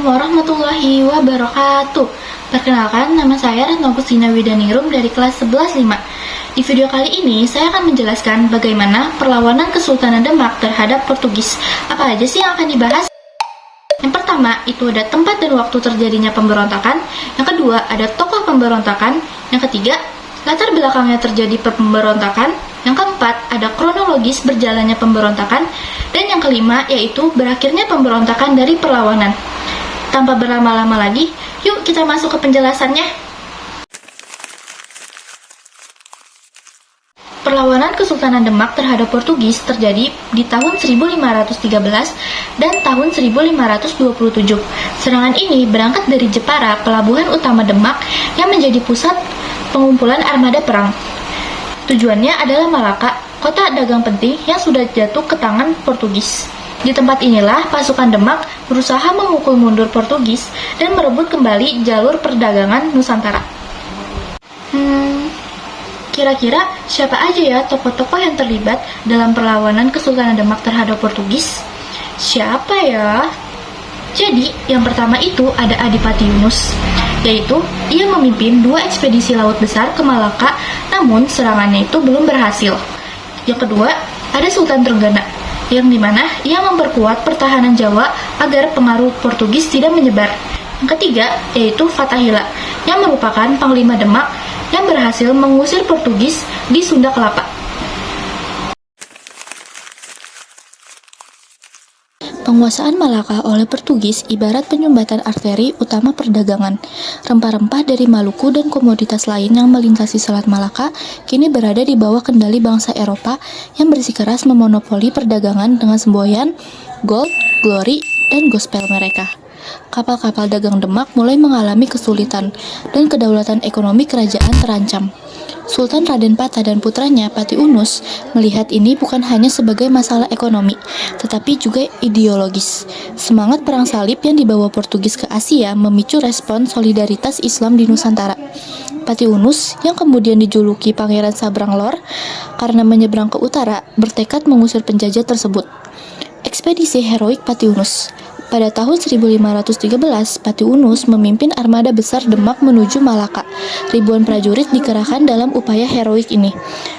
Assalamualaikum warahmatullahi wabarakatuh. Perkenalkan, nama saya Retno Agustina Widaningrum dari kelas 11-5. Di video kali ini, saya akan menjelaskan bagaimana perlawanan Kesultanan Demak terhadap Portugis. Apa aja sih yang akan dibahas? Yang pertama, itu ada tempat dan waktu terjadinya pemberontakan. Yang kedua, ada tokoh pemberontakan. Yang ketiga, latar belakangnya terjadi pemberontakan. Yang keempat, ada kronologis berjalannya pemberontakan. Dan yang kelima, yaitu berakhirnya pemberontakan dari perlawanan. Tanpa berlama-lama lagi, yuk kita masuk ke penjelasannya. Perlawanan Kesultanan Demak terhadap Portugis terjadi di tahun 1513 dan tahun 1527. Serangan ini berangkat dari Jepara, pelabuhan utama Demak yang menjadi pusat pengumpulan armada perang. Tujuannya adalah Malaka, kota dagang penting yang sudah jatuh ke tangan Portugis. Di tempat inilah pasukan Demak berusaha memukul mundur Portugis dan merebut kembali jalur perdagangan Nusantara. Kira-kira siapa aja ya tokoh-tokoh yang terlibat dalam perlawanan Kesultanan Demak terhadap Portugis? Siapa ya? Jadi, yang pertama itu ada Adipati Yunus, yaitu ia memimpin 2 ekspedisi laut besar ke Malaka, namun serangannya itu belum berhasil. Yang kedua, ada Sultan Trenggana, yang dimana ia memperkuat pertahanan Jawa agar pengaruh Portugis tidak menyebar. Yang ketiga, yaitu Fathahillah, yang merupakan Panglima Demak yang berhasil mengusir Portugis di Sunda Kelapa. Penguasaan Malaka oleh Portugis ibarat penyumbatan arteri utama perdagangan. Rempah-rempah dari Maluku dan komoditas lain yang melintasi Selat Malaka kini berada di bawah kendali bangsa Eropa yang bersikeras memonopoli perdagangan dengan semboyan, gold, glory, dan gospel mereka. Kapal-kapal dagang Demak mulai mengalami kesulitan dan kedaulatan ekonomi kerajaan terancam. Sultan Raden Patah dan putranya Pati Unus melihat ini bukan hanya sebagai masalah ekonomi, tetapi juga ideologis. Semangat perang salib yang dibawa Portugis ke Asia memicu respon solidaritas Islam di Nusantara. Pati Unus, yang kemudian dijuluki Pangeran Sabrang Lor karena menyeberang ke utara, bertekad mengusir penjajah tersebut. Ekspedisi heroik Pati Unus. Pada tahun 1513, Pati Unus memimpin armada besar Demak menuju Malaka. Ribuan prajurit dikerahkan dalam upaya heroik ini.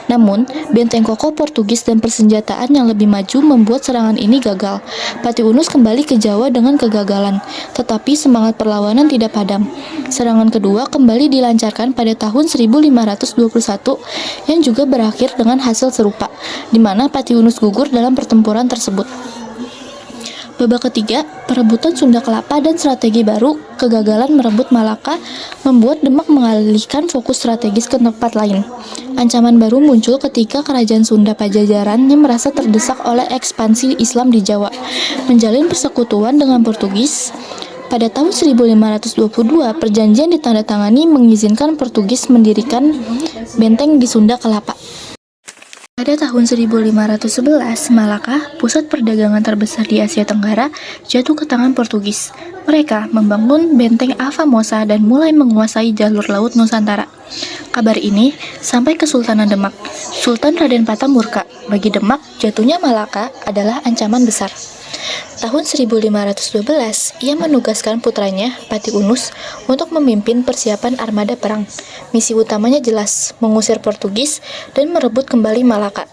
Namun, benteng kokoh Portugis dan persenjataan yang lebih maju membuat serangan ini gagal. Pati Unus kembali ke Jawa dengan kegagalan, tetapi semangat perlawanan tidak padam. Serangan kedua kembali dilancarkan pada tahun 1521 yang juga berakhir dengan hasil serupa, di mana Pati Unus gugur dalam pertempuran tersebut. Babak ketiga, perebutan Sunda Kelapa dan strategi baru, kegagalan merebut Malaka, membuat Demak mengalihkan fokus strategis ke tempat lain. Ancaman baru muncul ketika kerajaan Sunda Pajajaran yang merasa terdesak oleh ekspansi Islam di Jawa, menjalin persekutuan dengan Portugis. Pada tahun 1522, perjanjian ditandatangani mengizinkan Portugis mendirikan benteng di Sunda Kelapa. Pada tahun 1511, Malaka, pusat perdagangan terbesar di Asia Tenggara, jatuh ke tangan Portugis. Mereka membangun benteng Alfamosa dan mulai menguasai jalur laut Nusantara. Kabar ini sampai ke Sultanan Demak. Sultan Raden Patah murka. Bagi Demak, jatuhnya Malaka adalah ancaman besar. Tahun 1512, ia menugaskan putranya, Pati Unus, untuk memimpin persiapan armada perang. Misi utamanya jelas, mengusir Portugis dan merebut kembali Malaka.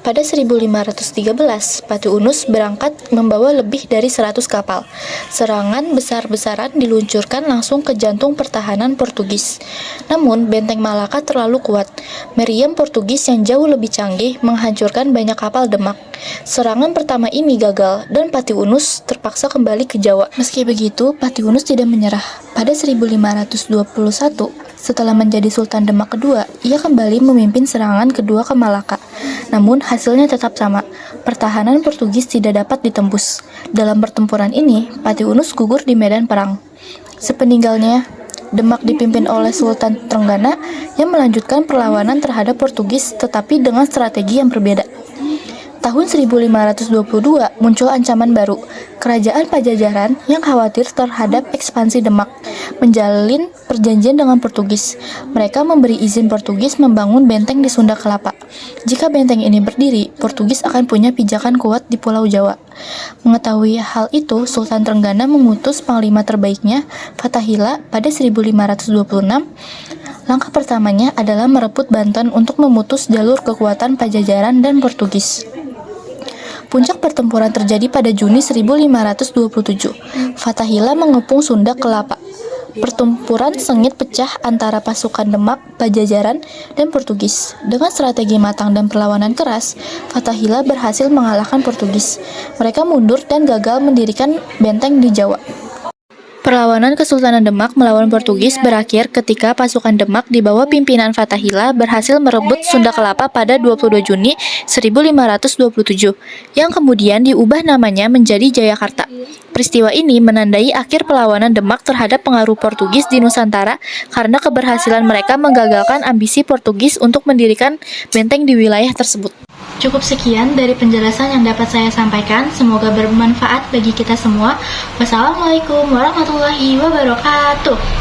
Pada 1513, Pati Unus berangkat membawa lebih dari 100 kapal. Serangan besar-besaran diluncurkan langsung ke jantung pertahanan Portugis. Namun, benteng Malaka terlalu kuat. Meriam Portugis yang jauh lebih canggih menghancurkan banyak kapal Demak. Serangan pertama ini gagal dan Pati Unus terpaksa kembali ke Jawa. Meski begitu, Pati Unus tidak menyerah. Pada 1521, setelah menjadi Sultan Demak kedua, ia kembali memimpin serangan kedua ke Malaka. Namun hasilnya tetap sama, pertahanan Portugis tidak dapat ditembus. Dalam pertempuran ini, Pati Unus gugur di medan perang. Sepeninggalnya, Demak dipimpin oleh Sultan Trenggana yang melanjutkan perlawanan terhadap Portugis tetapi dengan strategi yang berbeda. Tahun 1522 muncul ancaman baru, kerajaan Pajajaran yang khawatir terhadap ekspansi Demak, menjalin perjanjian dengan Portugis. Mereka memberi izin Portugis membangun benteng di Sunda Kelapa. Jika benteng ini berdiri, Portugis akan punya pijakan kuat di Pulau Jawa. Mengetahui hal itu, Sultan Trenggana mengutus panglima terbaiknya, Fathahillah, pada 1526. Langkah pertamanya adalah merebut Banten untuk memutus jalur kekuatan Pajajaran dan Portugis. Puncak pertempuran terjadi pada Juni 1527. Fathahillah mengepung Sunda Kelapa. Pertempuran sengit pecah antara pasukan Demak, Pajajaran, dan Portugis. Dengan strategi matang dan perlawanan keras, Fathahillah berhasil mengalahkan Portugis. Mereka mundur dan gagal mendirikan benteng di Jawa. Perlawanan Kesultanan Demak melawan Portugis berakhir ketika pasukan Demak di bawah pimpinan Fathahillah berhasil merebut Sunda Kelapa pada 22 Juni 1527, yang kemudian diubah namanya menjadi Jayakarta. Peristiwa ini menandai akhir perlawanan Demak terhadap pengaruh Portugis di Nusantara karena keberhasilan mereka menggagalkan ambisi Portugis untuk mendirikan benteng di wilayah tersebut. Cukup sekian dari penjelasan yang dapat saya sampaikan. Semoga bermanfaat bagi kita semua. Wassalamualaikum warahmatullahi wabarakatuh.